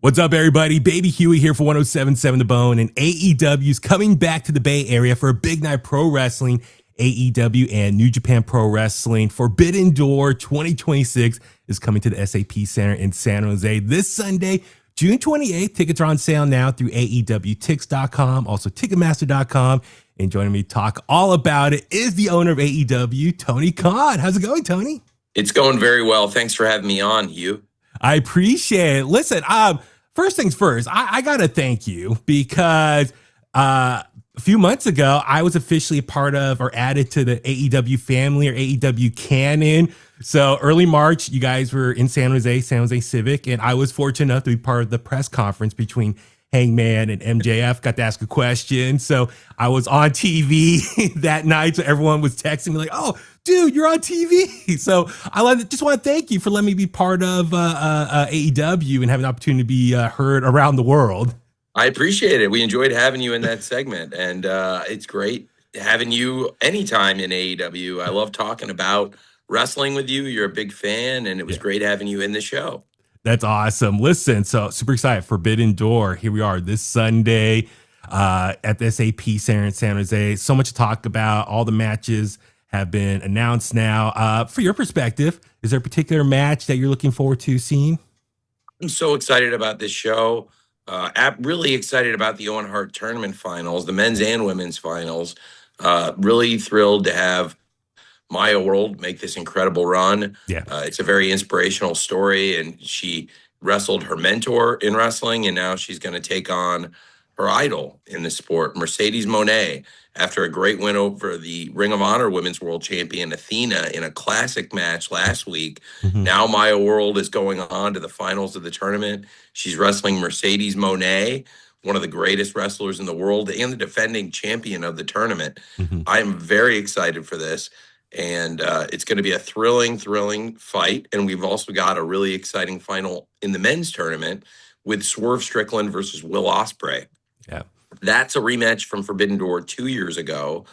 What's up, everybody? Baby Huey here for 107.7 The Bone, and AEW's coming back to the Bay Area for a big night pro wrestling. AEW and New Japan Pro Wrestling Forbidden Door 2026 is coming to the SAP Center in San Jose this Sunday, June 28th. Tickets are on sale now through AEWTix.com, also Ticketmaster.com. And joining me to talk all about it is the owner of AEW, Tony Khan. How's it going, Tony? It's going very well. Thanks for having me on, Hugh. I appreciate it. Listen, first things first, I got to thank you because a few months ago, I was officially a part of or added to the AEW family or AEW canon. So early March, you guys were in San Jose Civic, and I was fortunate enough to be part of the press conference between Hangman and MJF. Got to ask a question. So I was on TV that night. So everyone was texting me like, oh, dude, you're on TV. So I just want to thank you for letting me be part of AEW and have an opportunity to be heard around the world. I appreciate it. We enjoyed having you in that segment, and it's great having you anytime in AEW. I love talking about wrestling with you. You're a big fan, and it was great having you in the show. That's awesome. Listen, so super excited. Forbidden Door. Here we are this Sunday at the SAP Center in San Jose. So much to talk about. All the matches have been announced now. For your perspective, is there a particular match that you're looking forward to seeing? I'm so excited about this show. Really excited about the Owen Hart Tournament Finals, the men's and women's finals. Really thrilled to have Maya World make this incredible run. Yeah. It's a very inspirational story, and she wrestled her mentor in wrestling, and now she's going to take on her idol in the sport, Mercedes Moné, after a great win over the Ring of Honor Women's World Champion Athena in a classic match last week. Mm-hmm. Now Maya World is going on to the finals of the tournament. She's wrestling Mercedes Moné, one of the greatest wrestlers in the world and the defending champion of the tournament. Mm-hmm. I'm very excited for this. And it's going to be a thrilling fight. And we've also got a really exciting final in the men's tournament with Swerve Strickland versus Will Ospreay. Yeah. That's a rematch from Forbidden Door 2 years ago,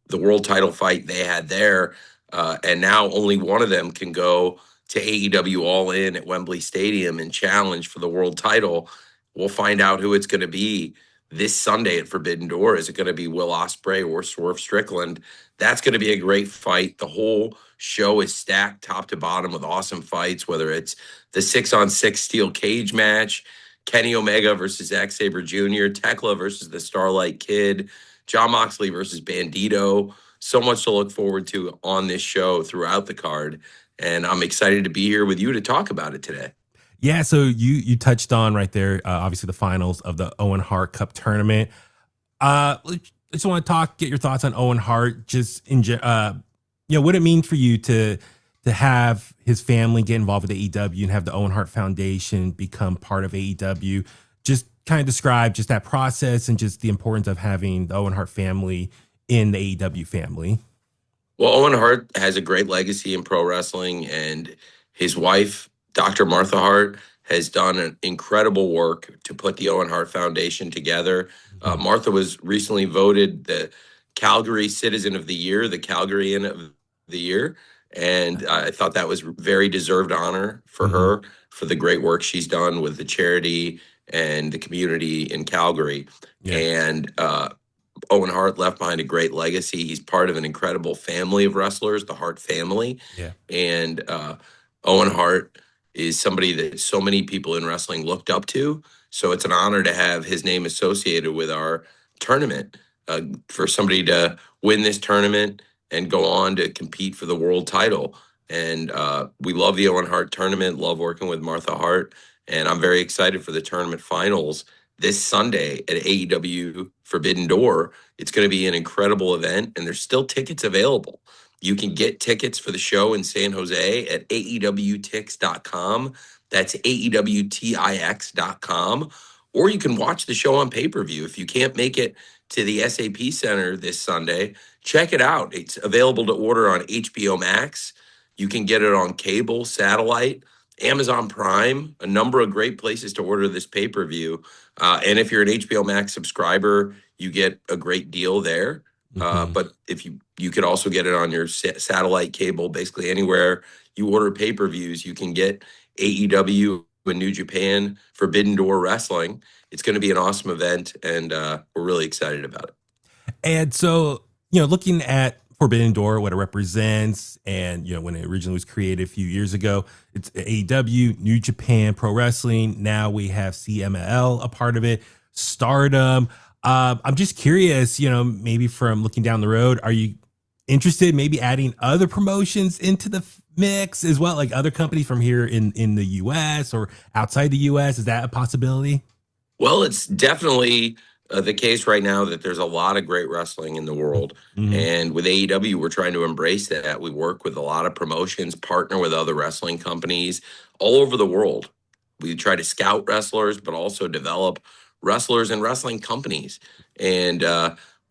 the world title fight they had there. And now only one of them can go to AEW All In at Wembley Stadium and challenge for the world title. We'll find out who it's going to be this Sunday at Forbidden Door. Is it going to be Will Ospreay or Swerve Strickland? That's going to be a great fight. The whole show is stacked top to bottom with awesome fights, whether it's the 6-on-6 steel cage match, Kenny Omega versus Zack Sabre Jr., Tekla versus the Starlight Kid, Jon Moxley versus Bandito. So much to look forward to on this show throughout the card. And I'm excited to be here with you to talk about it today. Yeah, so you touched on right there, obviously the finals of the Owen Hart Cup tournament. I just want to get your thoughts on Owen Hart, just what it means for you to have his family get involved with AEW and have the Owen Hart Foundation become part of AEW. Just kind of describe just that process and just the importance of having the Owen Hart family in the AEW family. Well, Owen Hart has a great legacy in pro wrestling, and his wife, Dr. Martha Hart, has done an incredible work to put the Owen Hart Foundation together. Martha was recently voted the Calgary Citizen of the Year, the Calgaryan of the Year. And I thought that was very deserved honor for her, for the great work she's done with the charity and the community in Calgary. Yeah. And Owen Hart left behind a great legacy. He's part of an incredible family of wrestlers, the Hart family. Yeah. And Owen Hart is somebody that so many people in wrestling looked up to. So it's an honor to have his name associated with our tournament, for somebody to win this tournament and go on to compete for the world title. And we love the Owen Hart tournament, love working with Martha Hart. And I'm very excited for the tournament finals this Sunday at AEW Forbidden Door. It's going to be an incredible event, and there's still tickets available. You can get tickets for the show in San Jose at AEWTix.com. That's AEWTix.com. Or you can watch the show on pay-per-view. If you can't make it to the SAP Center this Sunday, check it out. It's available to order on HBO Max. You can get it on cable, satellite, Amazon Prime, a number of great places to order this pay-per-view. And if you're an HBO Max subscriber, you get a great deal there. But if you could also get it on your satellite cable, basically anywhere you order pay-per-views, you can get AEW in New Japan Forbidden Door Wrestling. It's going to be an awesome event, and we're really excited about it. And so, looking at Forbidden Door, what it represents, and when it originally was created a few years ago, it's AEW, New Japan Pro Wrestling. Now we have CMLL a part of it, Stardom. I'm just curious, maybe from looking down the road, are you interested maybe adding other promotions into the mix as well, like other companies from here in the US or outside the US? Is that a possibility? Well, it's definitely the case right now that there's a lot of great wrestling in the world. Mm-hmm. And with AEW, we're trying to embrace that. We work with a lot of promotions, partner with other wrestling companies all over the world. We try to scout wrestlers, but also develop wrestlers and wrestling companies. And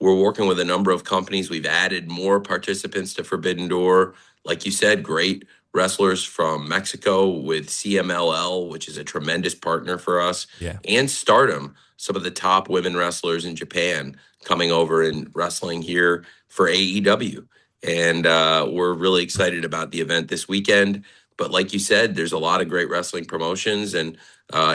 we're working with a number of companies. We've added more participants to Forbidden Door. Like you said, great wrestlers from Mexico with CMLL, which is a tremendous partner for us, Yeah. and Stardom, some of the top women wrestlers in Japan coming over and wrestling here for AEW. And we're really excited about the event this weekend. But like you said, there's a lot of great wrestling promotions. And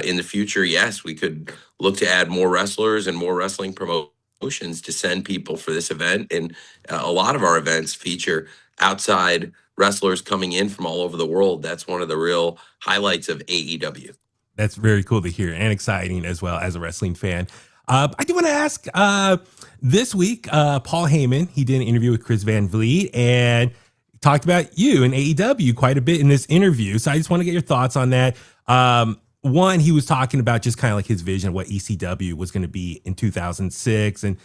in the future, yes, we could look to add more wrestlers and more wrestling promotions to send people for this event. And a lot of our events feature outside wrestlers coming in from all over the world. That's one of the real highlights of AEW. That's very cool to hear and exciting as well as a wrestling fan. I do want to ask this week, Paul Heyman, he did an interview with Chris Van Vliet and talked about you and AEW quite a bit in this interview. So I just want to get your thoughts on that. One, he was talking about just kind of like his vision of what ECW was going to be in 2006 and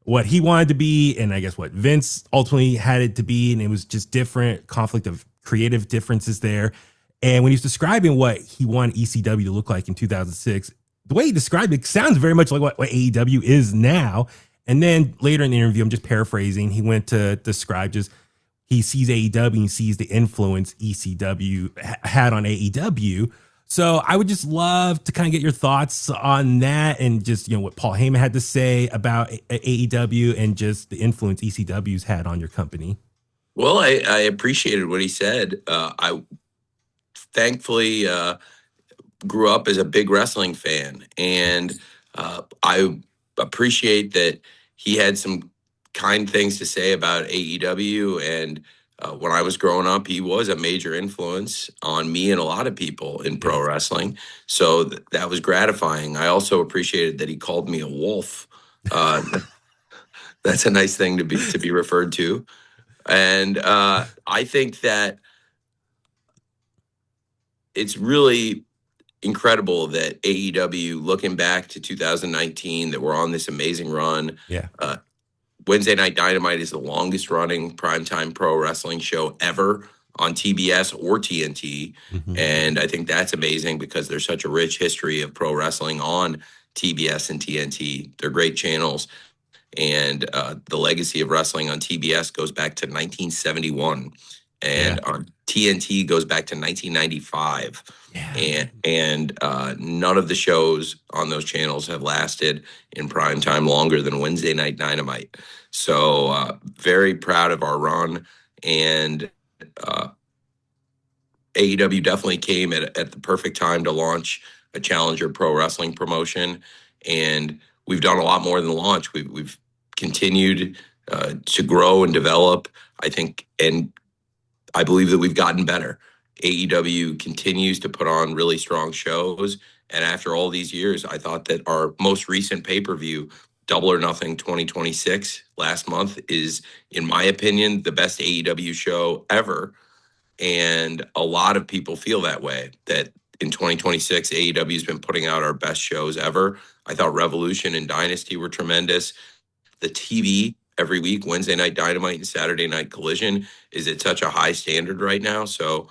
what he wanted to be. And I guess what Vince ultimately had it to be. And it was just different conflict of creative differences there. And when he was describing what he wanted ECW to look like in 2006, the way he described it sounds very much like what AEW is now. And then later in the interview, I'm just paraphrasing, he went to describe just he sees AEW and sees the influence ECW had on AEW. So I would just love to kind of get your thoughts on that and just, what Paul Heyman had to say about AEW and just the influence ECW's had on your company. Well, I appreciated what he said. I thankfully grew up as a big wrestling fan, and I appreciate that he had some kind things to say about AEW. And when I was growing up, he was a major influence on me and a lot of people in pro wrestling. So that was gratifying. I also appreciated that he called me a wolf. That's a nice thing to be referred to. And I think that it's really incredible that AEW, looking back to 2019, that we're on this amazing run. Yeah. Wednesday Night Dynamite is the longest running primetime pro wrestling show ever on TBS or TNT. Mm-hmm. And I think that's amazing because there's such a rich history of pro wrestling on TBS and TNT. They're great channels. And the legacy of wrestling on TBS goes back to 1971. And on TNT goes back to 1995. Yeah. And none of the shows on those channels have lasted in prime time longer than Wednesday Night Dynamite. So very proud of our run. And AEW definitely came at the perfect time to launch a challenger pro wrestling promotion. And we've done a lot more than launch. We've continued to grow and develop, I think, and I believe that we've gotten better. AEW continues to put on really strong shows. And after all these years, I thought that our most recent pay-per-view, Double or Nothing 2026, last month, is, in my opinion, the best AEW show ever. And a lot of people feel that way, that in 2026, AEW has been putting out our best shows ever. I thought Revolution and Dynasty were tremendous. The TV every week, Wednesday Night Dynamite and Saturday Night Collision, is at such a high standard right now. So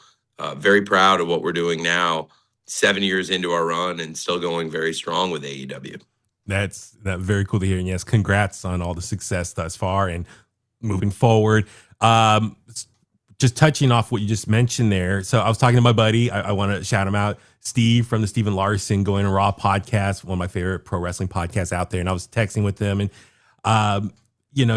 very proud of what we're doing now, 7 years into our run and still going very strong with AEW. That's very cool to hear. And yes, congrats on all the success thus far and moving forward. Just touching off what you just mentioned there. So I was talking to my buddy. I want to shout him out, Steve from the Steven Larson Going to Raw podcast, one of my favorite pro wrestling podcasts out there. And I was texting with him and,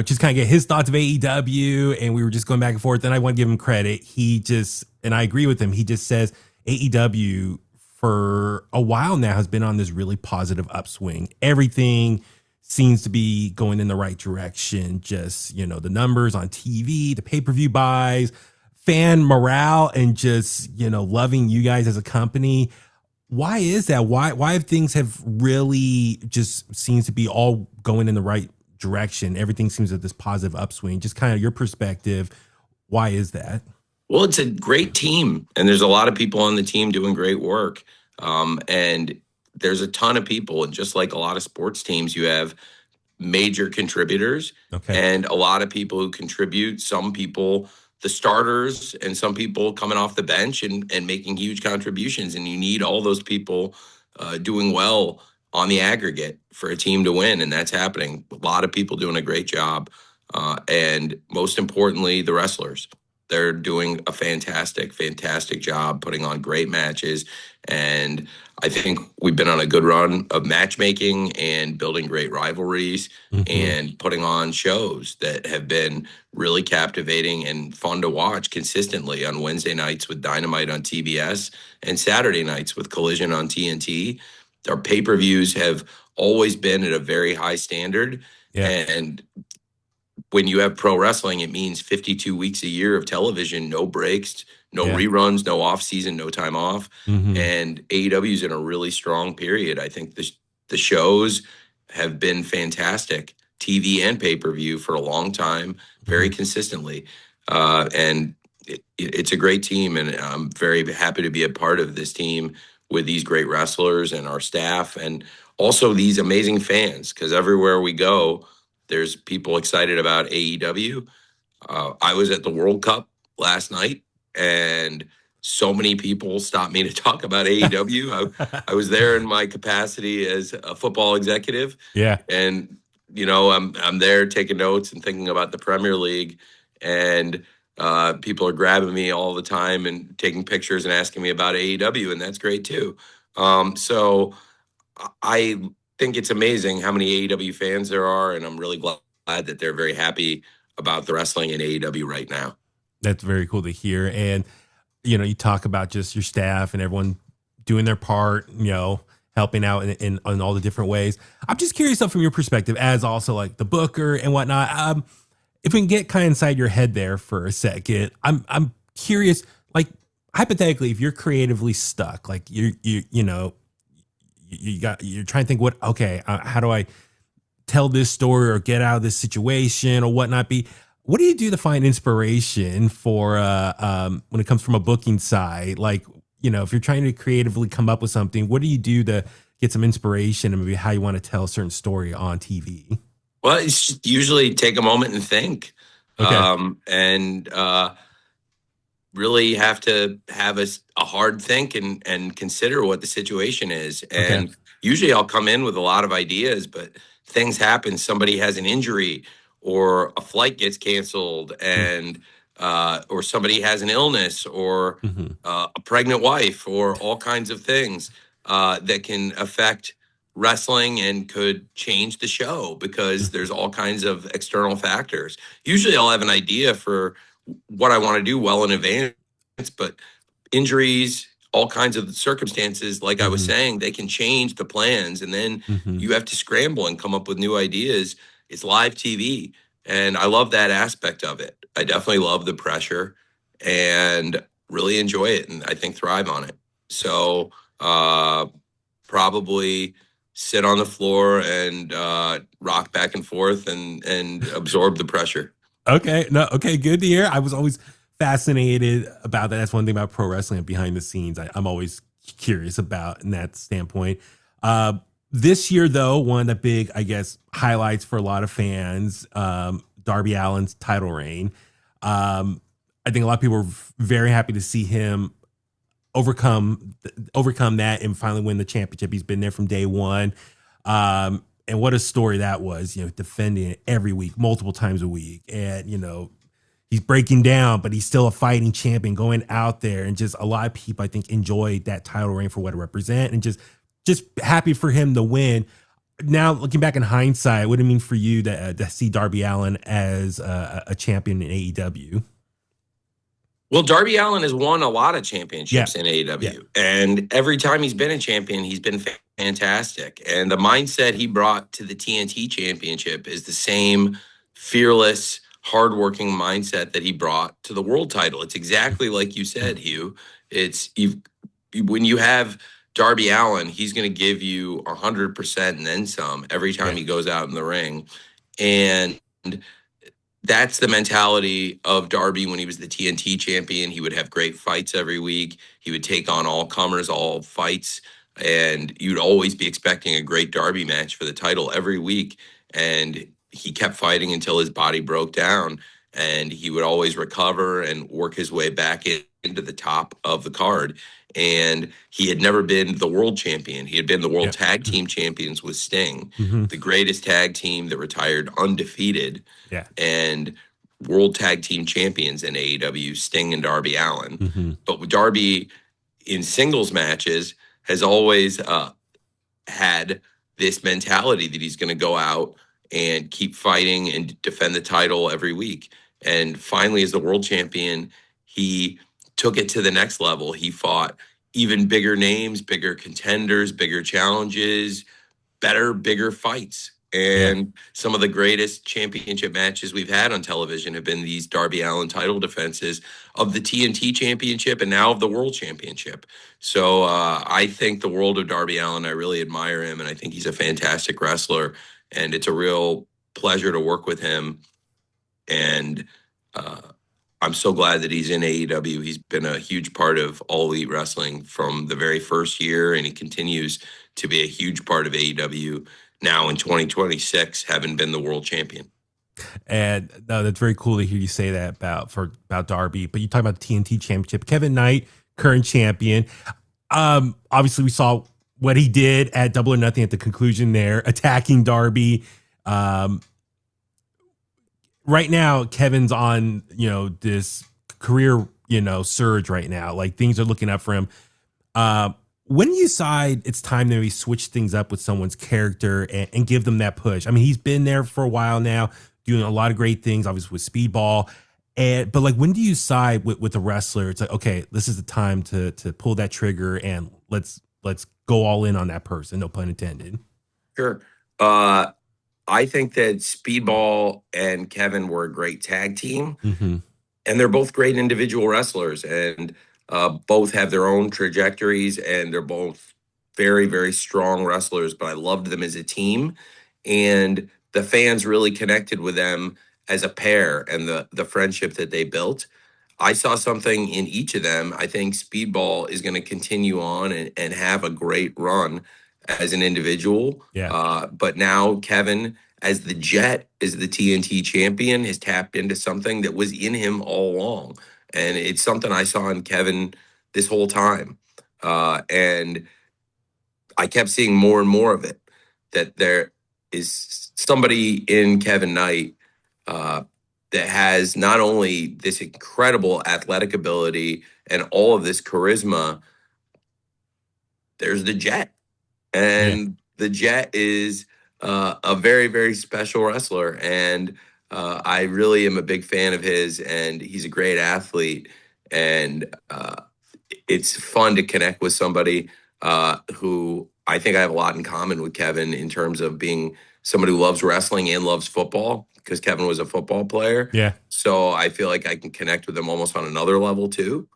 just kind of get his thoughts of AEW. And we were just going back and forth. And I want to give him credit. He just, and I agree with him. He just says AEW for a while now has been on this really positive upswing. Everything seems to be going in the right direction. Just, you know, the numbers on TV, the pay-per-view buys, fan morale, and just, you know, loving you guys as a company. Why is that? Why have things have really just seems to be all going in the right direction? Everything seems at this positive upswing. Just kind of your perspective. Why is that? Well, it's a great team, and there's a lot of people on the team doing great work. And there's a ton of people, and just like a lot of sports teams, you have major contributors Okay. and a lot of people who contribute. Some people, the starters, and some people coming off the bench and making huge contributions. And you need all those people doing well on the aggregate for a team to win. And that's happening. A lot of people doing a great job. And most importantly, the wrestlers. They're doing a fantastic, fantastic job putting on great matches. And I think we've been on a good run of matchmaking and building great rivalries and putting on shows that have been really captivating and fun to watch consistently on Wednesday nights with Dynamite on TBS and Saturday nights with Collision on TNT. Our pay-per-views have always been at a very high standard. Yeah. And when you have pro wrestling, it means 52 weeks a year of television, no breaks, no reruns, no off season, no time off. And AEW is in a really strong period. I think the shows have been fantastic, TV and pay-per-view for a long time, very consistently. And it's a great team, and I'm very happy to be a part of this team with these great wrestlers and our staff, and also these amazing fans, because everywhere we go, there's people excited about AEW. I was at the World Cup last night, and so many people stopped me to talk about AEW. I was there in my capacity as a football executive. Yeah. And, you know, I'm there taking notes and thinking about the Premier League, and people are grabbing me all the time and taking pictures and asking me about AEW, and that's great too. So I think it's amazing how many AEW fans there are, and I'm really glad that they're very happy about the wrestling in AEW right now. That's very cool to hear. And, you know, you talk about just your staff and everyone doing their part, you know, helping out in all the different ways. I'm just curious though, from your perspective as also like the booker and whatnot. If we can get kind of inside your head there for a second, I'm curious, like hypothetically, if you're creatively stuck, like you're trying to think how do I tell this story or get out of this situation or whatnot be. What do you do to find inspiration for when it comes from a booking side? Like, you know, if you're trying to creatively come up with something, what do you do to get some inspiration and maybe how you want to tell a certain story on TV? Well, it's usually take a moment and think. Okay. And really have to have a hard think and consider what the situation is. And usually I'll come in with a lot of ideas, but things happen. Somebody has an injury, or a flight gets canceled, and or somebody has an illness, or a pregnant wife, or all kinds of things that can affect wrestling and could change the show because there's all kinds of external factors. Usually I'll have an idea for what I want to do well in advance, but injuries, all kinds of circumstances, like I was saying, they can change the plans, and then you have to scramble and come up with new ideas. It's live TV, and I love that aspect of it. I definitely love the pressure and really enjoy it, and I think thrive on it. So probably sit on the floor and rock back and forth and absorb the pressure. Okay. No. Okay. Good to hear. I was always fascinated about that. That's one thing about pro wrestling and behind the scenes. I'm always curious about in that standpoint. This year, though, one of the big, I guess, highlights for a lot of fans, Darby Allin's title reign. I think a lot of people were very happy to see him overcome that and finally win the championship. He's been there from day one. And what a story that was, you know, defending it every week, multiple times a week. And, you know, he's breaking down, but he's still a fighting champion going out there. And just a lot of people, I think, enjoyed that title reign for what it represents, and just happy for him to win. Now, looking back in hindsight, what do it mean for you to see Darby Allin as a champion in AEW? Well, Darby Allin has won a lot of Yeah. championships in Yeah. AEW, and every time he's been a champion, he's been fantastic. And the mindset he brought to the TNT championship is the same fearless, hardworking mindset that he brought to the world title. It's exactly like you said, Hugh. It's when you have Darby Allin, he's going to give you 100% and then some every time Yeah. he goes out in the ring. And that's the mentality of Darby when he was the TNT champion. He would have great fights every week. He would take on all comers, all fights, and you'd always be expecting a great Darby match for the title every week. And he kept fighting until his body broke down, and he would always recover and work his way back into the top of the card. And he had never been the world champion. He had been the world Yeah. tag team champions with Sting, Mm-hmm. the greatest tag team that retired undefeated, Yeah. and world tag team champions in AEW, Sting and Darby Allin. Mm-hmm. But with Darby in singles matches has always had this mentality that he's going to go out and keep fighting and defend the title every week. And finally, as the world champion, he took it to the next level. He fought even bigger names, bigger contenders, bigger challenges, better, bigger fights. Yeah. And some of the greatest championship matches we've had on television have been these Darby Allin title defenses of the TNT championship and now of the world championship. So I think the world of Darby Allin, I really admire him, and I think he's a fantastic wrestler. And it's a real pleasure to work with him. And uh, I'm so glad that he's in AEW. He's been a huge part of All Elite Wrestling from the very first year, and he continues to be a huge part of AEW now in 2026, having been the world champion. And no, that's very cool to hear you say that about Darby. But you talk about the TNT Championship, Kevin Knight, current champion. Obviously, we saw what he did at Double or Nothing at the conclusion there, attacking Darby. Right now, Kevin's on this career surge right now. Like things are looking up for him. When you decide it's time to switch things up with someone's character and give them that push? I mean, he's been there for a while now, doing a lot of great things, obviously with Speedball. But like, when do you side with a wrestler? It's like, okay, this is the time to pull that trigger and let's go all in on that person. No pun intended. Sure. I think that Speedball and Kevin were a great tag team. Mm-hmm. And they're both great individual wrestlers, and both have their own trajectories, and they're both very, very strong wrestlers. But I loved them as a team, and the fans really connected with them as a pair and the friendship that they built. I saw something in each of them. I think Speedball is going to continue on and have a great run as an individual. Yeah. But now Kevin, as the Jet, is the TNT champion, has tapped into something that was in him all along. And it's something I saw in Kevin this whole time. And I kept seeing more and more of it, that there is somebody in Kevin Knight that has not only this incredible athletic ability and all of this charisma. There's the Jet, and the Jet is a very, very special wrestler. And I really am a big fan of his, and he's a great athlete. And it's fun to connect with somebody who I think I have a lot in common with Kevin in terms of being somebody who loves wrestling and loves football, because Kevin was a football player. Yeah. So I feel like I can connect with him almost on another level too.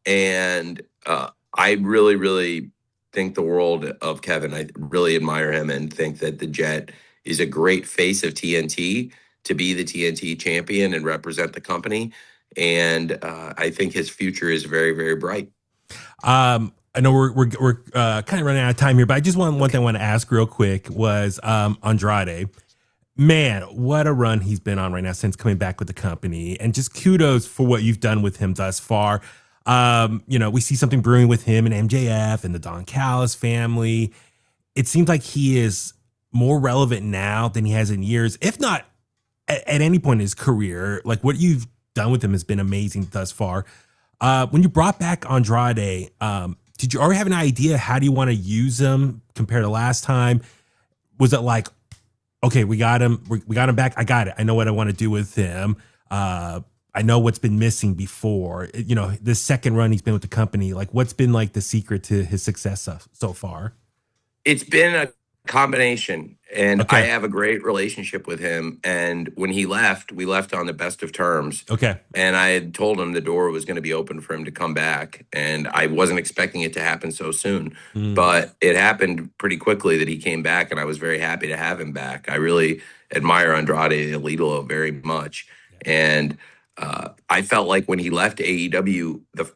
And I really, really think the world of Kevin. I really admire him and think that the Jet is a great face of TNT to be the TNT champion and represent the company. And I think his future is very, very bright. I know we're kind of running out of time here, but I just one thing I want to ask real quick was Andrade. Man, what a run he's been on right now since coming back with the company, and just kudos for what you've done with him thus far. We see something brewing with him and MJF and the Don Callis family. It seems like he is more relevant now than he has in years, if not at any point in his career. Like, what you've done with him has been amazing thus far. When you brought back Andrade, did you already have an idea how do you want to use him compared to last time? Was it like, okay, we got him back, I got it, I know what I want to do with him? I know what's been missing before. You know, this second run he's been with the company. Like, what's been like the secret to his success so far? It's been a combination, and I Okay. have a great relationship with him. And when he left, we left on the best of terms. Okay. And I had told him the door was going to be open for him to come back, and I wasn't expecting it to happen so soon. Mm, But it happened pretty quickly that he came back, and I was very happy to have him back. I really admire Andrade Alidolo very much, yeah. and I felt like when he left AEW, the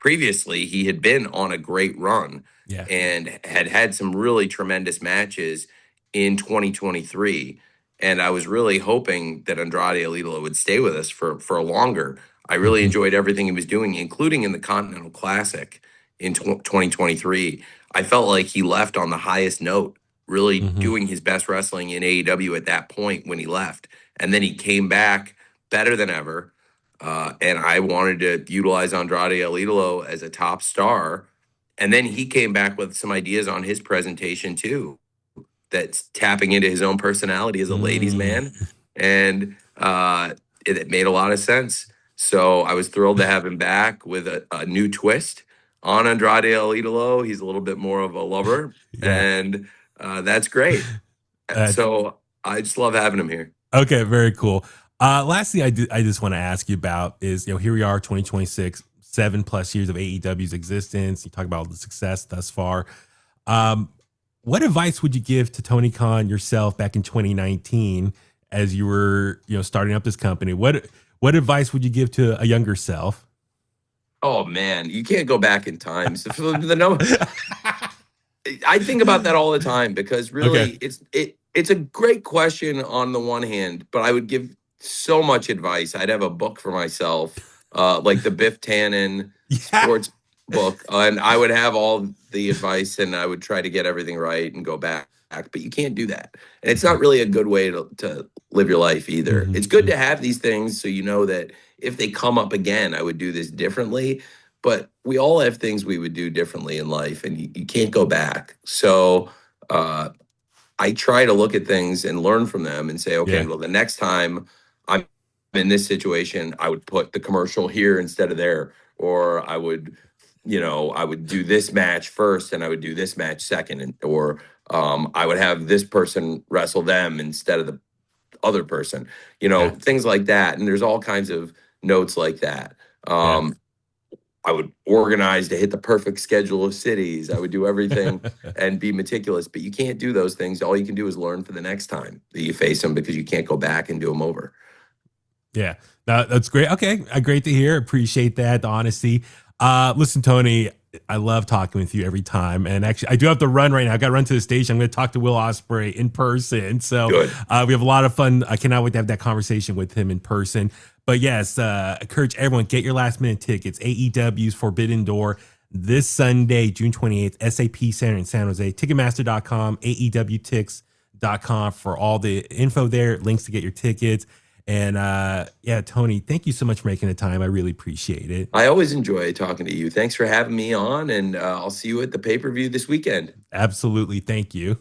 previously he had been on a great run Yeah. and had had some really tremendous matches in 2023, and I was really hoping that Andrade Alidolo would stay with us for longer. I really Hmm. enjoyed everything he was doing, including in the Continental Classic in 2023. I felt like he left on the highest note, really Hmm. doing his best wrestling in AEW at that point when he left, and then he came back better than ever, and I wanted to utilize Andrade El Idolo as a top star. And then he came back with some ideas on his presentation too, that's tapping into his own personality as a ladies' Mm. man. And it made a lot of sense. So I was thrilled to have him back with a new twist on Andrade El Idolo. He's a little bit more of a lover, Yeah. and that's great. That's So I just love having him here. okay. Very cool. Last thing I just want to ask you about is, you know, here we are, 2026, 7+ years of AEW's existence. You talk about all the success thus far. Um, what advice would you give to Tony Khan yourself back in 2019 as you were, you know, starting up this company? What advice would you give to a younger self? Oh man, you can't go back in time. So for the no, I think about that all the time because Okay. really it's a great question on the one hand, but I would give so much advice. I'd have a book for myself, like the Biff Tannen Yeah. sports book, and I would have all the advice and I would try to get everything right and go back. But you can't do that. And it's not Mhm. really a good way to live your life either. Mhm. It's good to have these things so you know that if they come up again, I would do this differently, but we all have things we would do differently in life and you can't go back. So uh, I try to look at things and learn from them and say, okay, Yeah. well, the next time I'm in this situation, I would put the commercial here instead of there, or I would, I would do this match first and I would do this match second, or I would have this person wrestle them instead of the other person, Yeah. things like that. And there's all kinds of notes like that. Yeah. I would organize to hit the perfect schedule of cities. I would do everything and be meticulous, but you can't do those things. All you can do is learn for the next time that you face them because you can't go back and do them over. Yeah, that's great. Okay, great to hear. Appreciate that, the honesty. Listen, Tony, I love talking with you every time. And actually, I do have to run right now. I got to run to the station. I'm going to talk to Will Ospreay in person. So Good. we have a lot of fun. I cannot wait to have that conversation with him in person. But yes, encourage everyone, get your last minute tickets. AEW's Forbidden Door this Sunday, June 28th, SAP Center in San Jose. Ticketmaster.com, AEWTix.com for all the info there, links to get your tickets. And yeah, Tony, thank you so much for making the time. I really appreciate it. I always enjoy talking to you. Thanks for having me on, and I'll see you at the pay-per-view this weekend. Absolutely. Thank you.